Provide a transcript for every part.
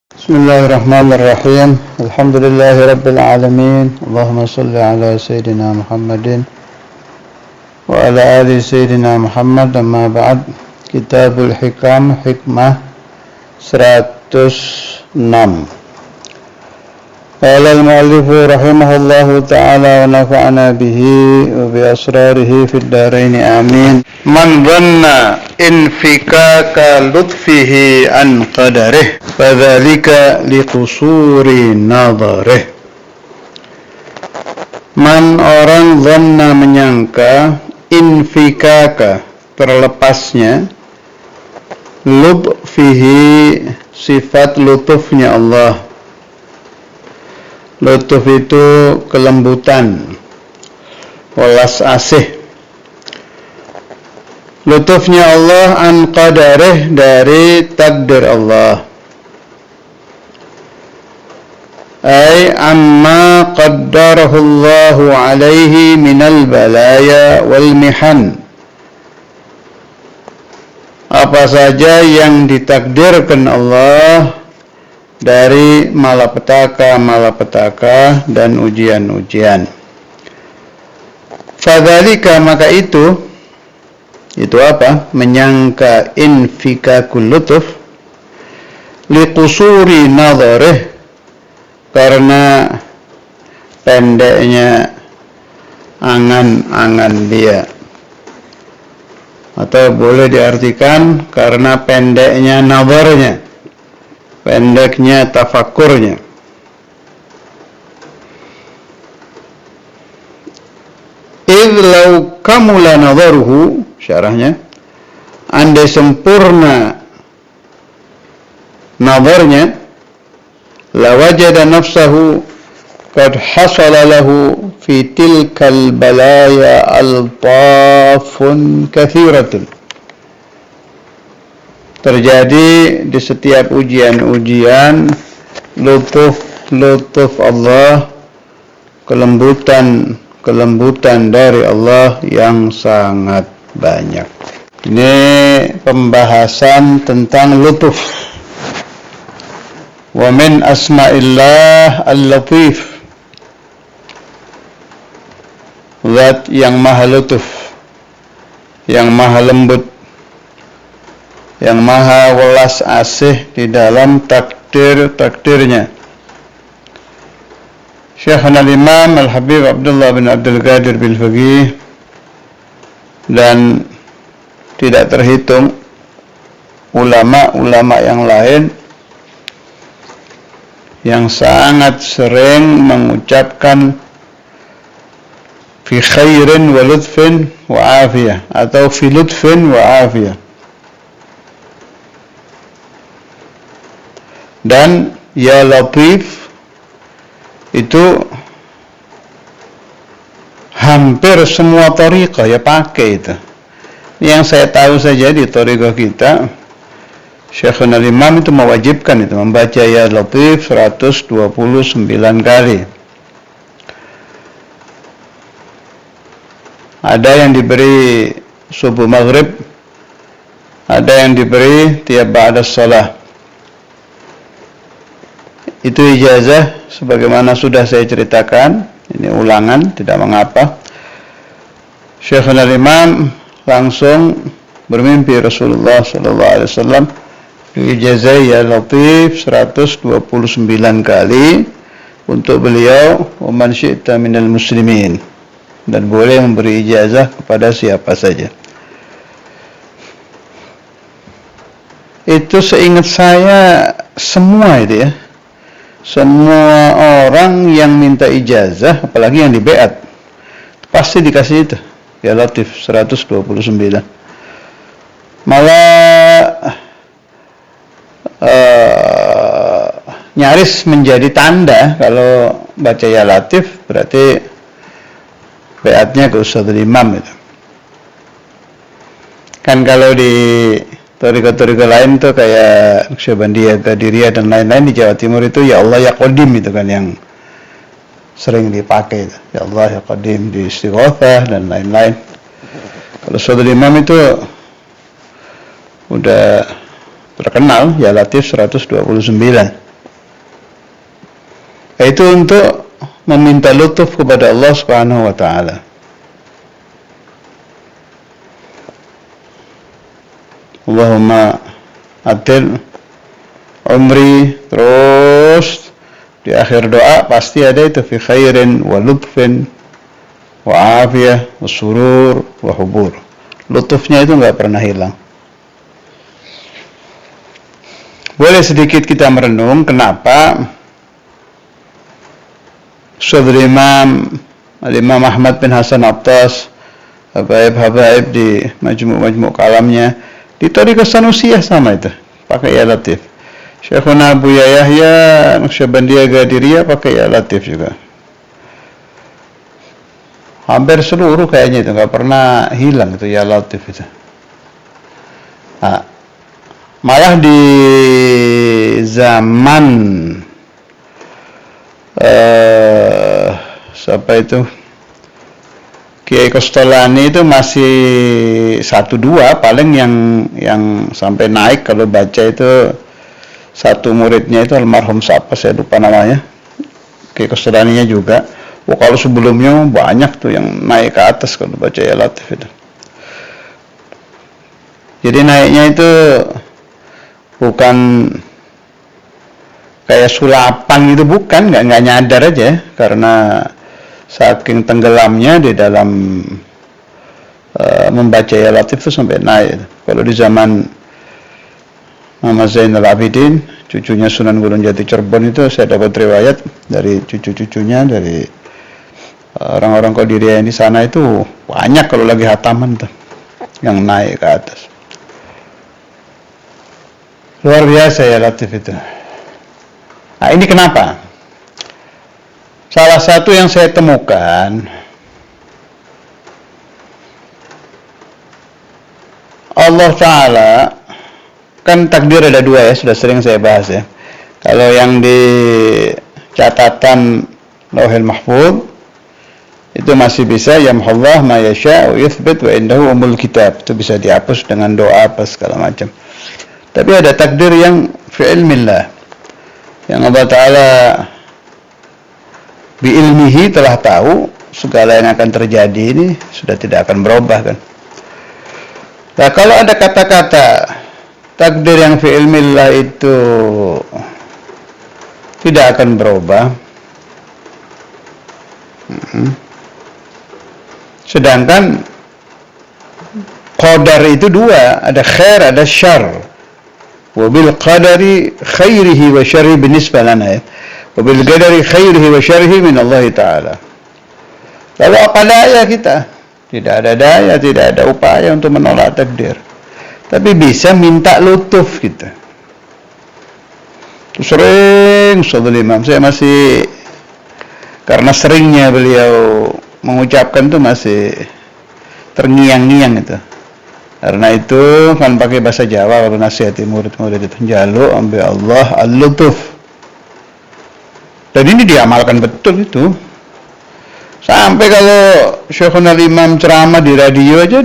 Bismillahirrahmanirrahim. Alhamdulillahirabbil alamin. Allahumma shalli ala sayyidina Muhammadin wa ala ali sayyidina Muhammad. Amma ba'd. Kitabul Hikam, Hikmah 106. Qala al-mu'allifu rahimahullahu ta'ala wa nafa'ana bihi wa bi asrarihi fid dharain amin. Man dhanna infikaka lutfihi an qadarih fadzalika liqusuri nadharih. Man orang dhanna menyangka infikaka terlepasnya lutfihi sifat lutufnya Allah. Lutuf itu kelembutan, welas asih. Lutufnya Allah an qadarih dari takdir Allah. Ay amma qaddarahu Allahu alaihi minal balaya wal mihan. Apa saja yang ditakdirkan Allah dari malapetaka dan ujian-ujian. Fadzalika, maka itu apa? Menyangka infikakul lutuf liqusuri nadharih, karena pendeknya angan-angan dia, atau boleh diartikan karena pendeknya nazarnya, pendeknya tafakurnya. Idh law kamula nadharuhu, syarahnya, andai sempurna nazarnya, lawajada nafsahu qad hasala lahu fi tilkal balaya altafun kathiratun. Terjadi di setiap ujian-ujian lutuf Allah, kelembutan dari Allah yang sangat banyak. Ini pembahasan tentang lutuf. Wa min asma'illah al-latif, Zat yang maha lutuf, yang maha lembut, yang maha welas asih di dalam takdirnya. Syekhana al-Imam Al-Habib Abdullah bin Abdul Qadir bin Faqih dan tidak terhitung ulama-ulama yang lain yang sangat sering mengucapkan fi khairin wa lutfin wa afiyah, atau fi lutfin wa afiyah. Dan ya latif itu hampir semua thariqah ya pakai itu. Yang saya tahu saja di thariqah kita, Syekhuna al-Imam itu mewajibkan itu membaca ya latif 129 kali. Ada yang diberi subuh maghrib, ada yang diberi tiap ba'da shalah. Itu ijazah sebagaimana sudah saya ceritakan, ini ulangan, tidak mengapa. Syekhuna al-Imam langsung bermimpi Rasulullah sallallahu alaihi wasallam ijazah ya latif 129 kali untuk beliau, wa man syi'ta minal muslimin, dan boleh memberi ijazah kepada siapa saja. Itu seingat saya semua itu ya, semua orang yang minta ijazah, apalagi yang di beat, pasti dikasih itu ya latif 129. Malah nyaris menjadi tanda kalau baca ya latif berarti beatnya ke Ustadzul Imam itu. Kan kalau di thariqah-thariqah lain tuh kayak Naqsyabandiyah, Qadiriyah dan lain-lain di Jawa Timur itu ya Allah ya Qadim itu kan yang sering dipakai itu. Ya Allah ya Qadim di Istighatsah dan lain-lain. Kalau Ustadzul Imam itu udah terkenal ya latif 129. yaitu untuk meminta lutuf kepada Allah Subhanahu wa taala. Allahumma atil umri, terus di akhir doa pasti ada itu fi khairin wa lutfin wa afiyah wa surur wa hubur. Lutufnya itu enggak pernah hilang. Boleh sedikit kita merenung kenapa Saudara Imam Ahmad bin Hasan Attas, habaib di majmu' kalamnya di Thariqah Sanusiyah sama itu, pakai ya latif. Syekhuna Abu Yahya Naqsyabandiyah Qadiriyah pakai ya latif juga. Hampir seluruh kayaknya itu enggak pernah hilang itu ya latif itu. Nah, malah di zaman siapa itu Kiai Kostolani itu masih 1-2 paling yang sampai naik kalau baca itu satu muridnya itu almarhum siapa saya lupa namanya, Kiai Kostolaninya juga. Kalau sebelumnya banyak tuh yang naik ke atas kalau baca ya latif itu. Jadi naiknya itu bukan kayak sulapan gitu, bukan, nggak nyadar aja karena saking tenggelamnya di dalam membaca ya latif itu sampai naik. Kalau di zaman Muhammad Zainal Abidin, cucunya Sunan Gunung Jati Cirebon itu saya dapat riwayat dari cucu-cucunya, dari orang-orang Qadiriyah di sana itu banyak kalau lagi hataman tuh yang naik ke atas. Luar biasa ya latif itu. Nah, ini kenapa? Salah satu yang saya temukan, Allah Ta'ala, kan takdir ada 2 ya, sudah sering saya bahas ya. Kalau yang di catatan Lauhil Mahfuz, itu masih bisa yamhullah ma yasha' wa yuthbit wa indahu umul kitab. Itu bisa dihapus dengan doa apa segala macam. Tapi ada takdir yang fi ilmillah, yang Allah Ta'ala biilmihi telah tahu segala yang akan terjadi ini sudah tidak akan berubah kan. Nah, kalau ada kata-kata takdir yang fi ilmillah itu tidak akan berubah, sedangkan qadar itu 2, ada khair, ada syarr. Wabil qadari khairihi wa syarrihi binisbah lana ya. Wabil qadari khairihi wa syarrihi min Allah Ta'ala. Lalu apa daya kita? Tidak ada daya, tidak ada upaya untuk menolak takdir. Tapi bisa minta lutuf kita. Itu sering Saudara Imam, saya masih, karena seringnya beliau mengucapkan itu masih terngiang-ngiang itu. Karena itu kan pakai bahasa Jawa kalau nasihati murid-murid itu, jaluk ambil Allah al-lutuf. Dan ini diamalkan betul itu. Sampai kalau Syekhul Imam ceramah di radio aja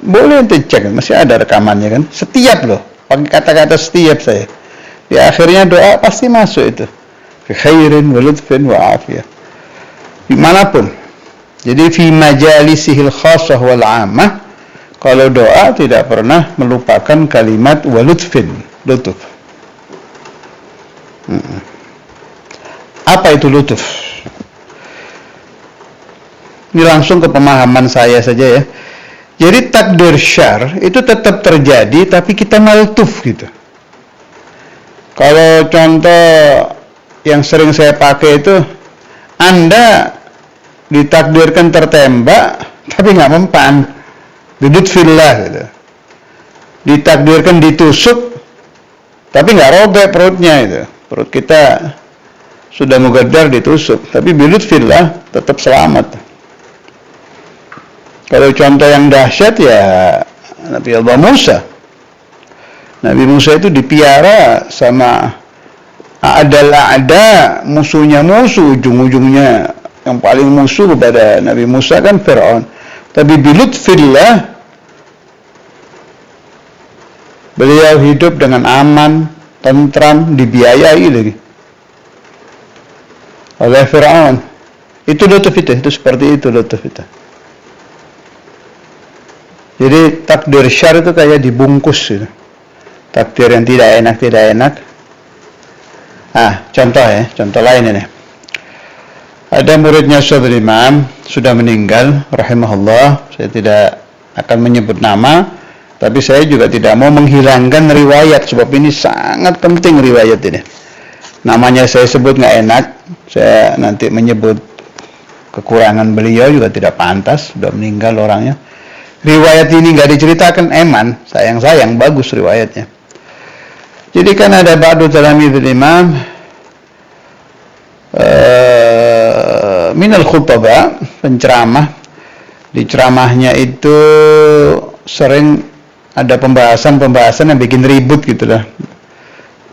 boleh ente cek, masih ada rekamannya kan. Setiap loh, pakai kata-kata setiap saya. Di akhirnya doa pasti masuk itu. Fi khairin wa lutfin wa afiyah. Dimanapun. Jadi fi majalisihil khassah wal 'ammah, kalau doa tidak pernah melupakan kalimat walutfin, lutuf. Apa itu lutuf? Ini langsung ke pemahaman saya saja ya. Jadi takdir syar itu tetap terjadi, tapi kita maltuf gitu. Kalau contoh yang sering saya pakai itu, Anda ditakdirkan tertembak, tapi nggak mempan. Bidutfillah gitu. Ditakdirkan ditusuk tapi nggak robek perutnya itu. Perut kita sudah mugaddar ditusuk, tapi bidutfillah tetap selamat. Kalau contoh yang dahsyat ya Nabi Allah Musa. Nabi Musa itu dipiara sama ada musuhnya musuh, ujung-ujungnya yang paling musuh kepada Nabi Musa kan Fir'aun. Tapi bilutfillah beliau hidup dengan aman, tentram, dibiayai lagi. oleh Fir'aun. Itu lutuf itu seperti itu lutuf itu. Jadi takdir syar itu kayak dibungkus gitu. Takdir yang tidak enak. Contoh lain ini. Ada muridnya Syaikhul Imam sudah meninggal rahimahullah. Saya tidak akan menyebut nama, tapi saya juga tidak mau menghilangkan riwayat sebab ini sangat penting riwayat ini. Namanya saya sebut nggak enak, saya nanti menyebut kekurangan beliau juga tidak pantas, sudah meninggal orangnya. Riwayat ini nggak diceritakan eman, sayang bagus riwayatnya. Jadi kan ada ba'du talamidul imam minal khutbah, penceramah. Di ceramahnya itu sering ada pembahasan yang bikin ribut gitu lah.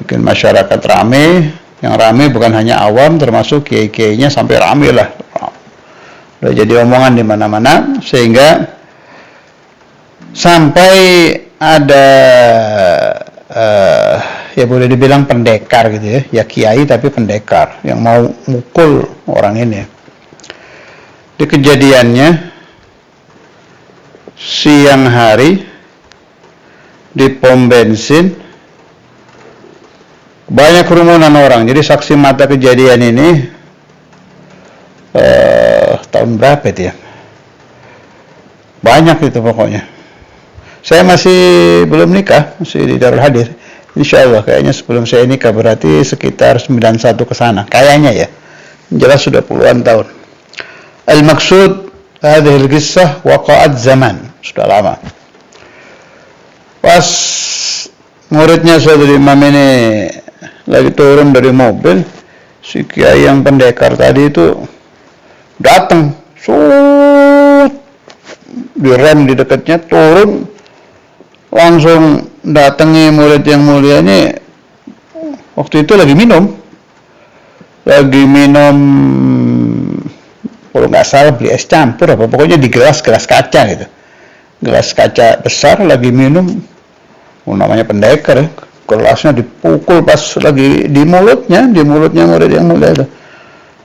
Bikin masyarakat rame, yang rame bukan hanya awam, termasuk kiai-kiainya sampai rame lah. Udah jadi omongan di mana-mana, sehingga sampai ada ya boleh dibilang pendekar gitu ya kiai tapi pendekar yang mau mukul orang ini. Di kejadiannya siang hari di pom bensin banyak kerumunan orang. Jadi saksi mata kejadian ini tahun berapa itu ya? Banyak itu pokoknya. Saya masih belum nikah, masih di Darul Hadir. Insyaallah kayaknya sebelum saya nikah, berarti sekitar 91 ke sana. Kayaknya ya. Jelas sudah puluhan tahun. Al-maksud hadhihi al-qissah waqa'at zaman, sudah lama. Pas muridnya Syaikhul Imam ini lagi turun dari mobil, si kiai yang pendekar tadi itu datang, direm di dekatnya, turun, langsung datangi murid yang mulia ini. Waktu itu lagi minum, kalau nggak salah beli es campur apa, pokoknya di gelas kaca gitu, gelas kaca besar, lagi minum. Namanya pendekar ya, gelasnya dipukul pas lagi di mulutnya murid yang mulia itu,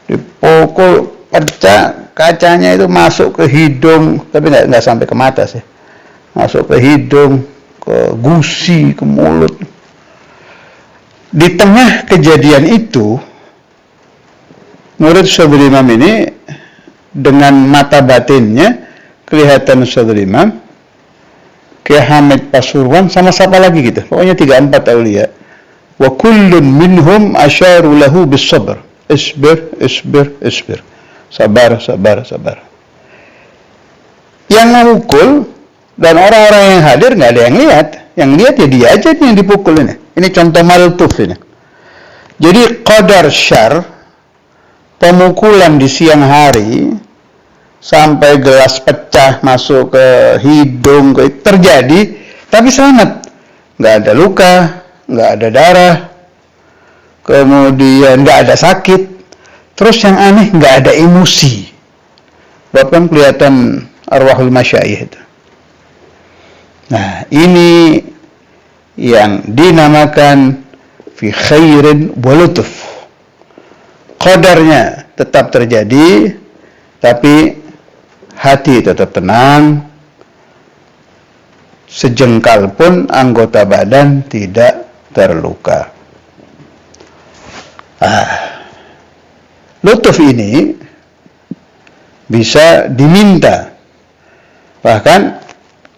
dipukul, pecah, kacanya itu masuk ke hidung, tapi nggak sampai ke mata sih, masuk ke hidung, ke gusi, ke mulut. Di tengah kejadian itu, murid Syaikhul Imam ini dengan mata batinnya kelihatan Syaikhul Imam, Kiai Hamid Pasuruan sama siapa lagi gitu, pokoknya 3-4 aulia. Wa kullun minhum asyaru lahu bis sabr, isbir. Sabar. Yang memukul dan orang-orang yang hadir nggak ada yang lihat. Yang lihat ya dia aja yang dipukul ini. Ini contoh maltuf ini. Jadi qadar syar, pemukulan di siang hari sampai gelas pecah masuk ke hidung terjadi, tapi selamat, nggak ada luka, nggak ada darah, kemudian nggak ada sakit. Terus yang aneh nggak ada emosi. Bahkan kelihatan arwahul masyayikh itu. Nah, ini yang dinamakan fi khairin wa lutuf. Qadarnya tetap terjadi, tapi hati tetap tenang. Sejengkal pun anggota badan tidak terluka. Lutuf ini bisa diminta. Bahkan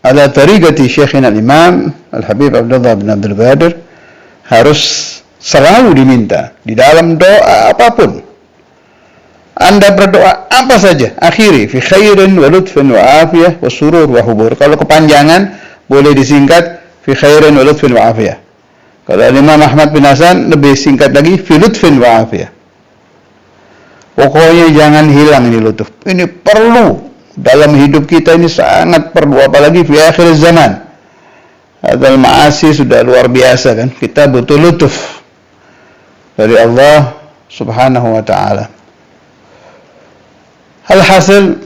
ala tariqati Syekhina Imam Al-Habib Abdullah bin Abdul Qadir, harus selalu diminta di dalam doa apapun. Anda berdoa apa saja, akhiri fi khairin wa lutfin wa afiyah wa surur wa hubur. Kalau kepanjangan boleh disingkat fi khairin wa lutfin wa afiyah. Kalau Imam Ahmad bin Hasan lebih singkat lagi fi lutfin wa afiyah. Pokoknya jangan hilang ini lutuf. Ini perlu dalam hidup kita, ini sangat perlu, apalagi di akhir zaman. Hadal ma'asi sudah luar biasa kan. Kita butuh lutuf dari Allah Subhanahu wa ta'ala. Alhasil,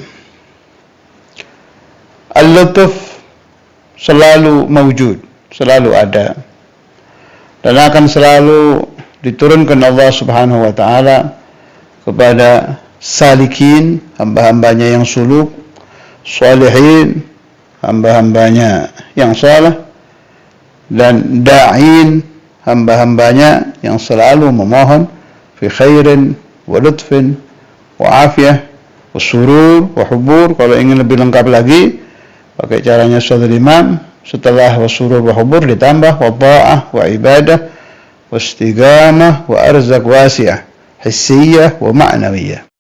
al-lutuf selalu mawjud, selalu ada, dan akan selalu diturunkan Allah Subhanahu wa ta'ala kepada salikin, hamba-hambanya yang suluk, salihin, hamba-hambanya yang saleh, dan da'in, hamba-hambanya yang selalu memohon fi khairin wa lutfin wa afiyah wa surur wa hubur. Kalau ingin lebih lengkap lagi pakai caranya Ustaz Imam, setelah wa surur wa hubur ditambah wa ta'ah wa ibadah wa istiqamah wa arzaq wasi'ah hissiyah wa ma'nawiyah.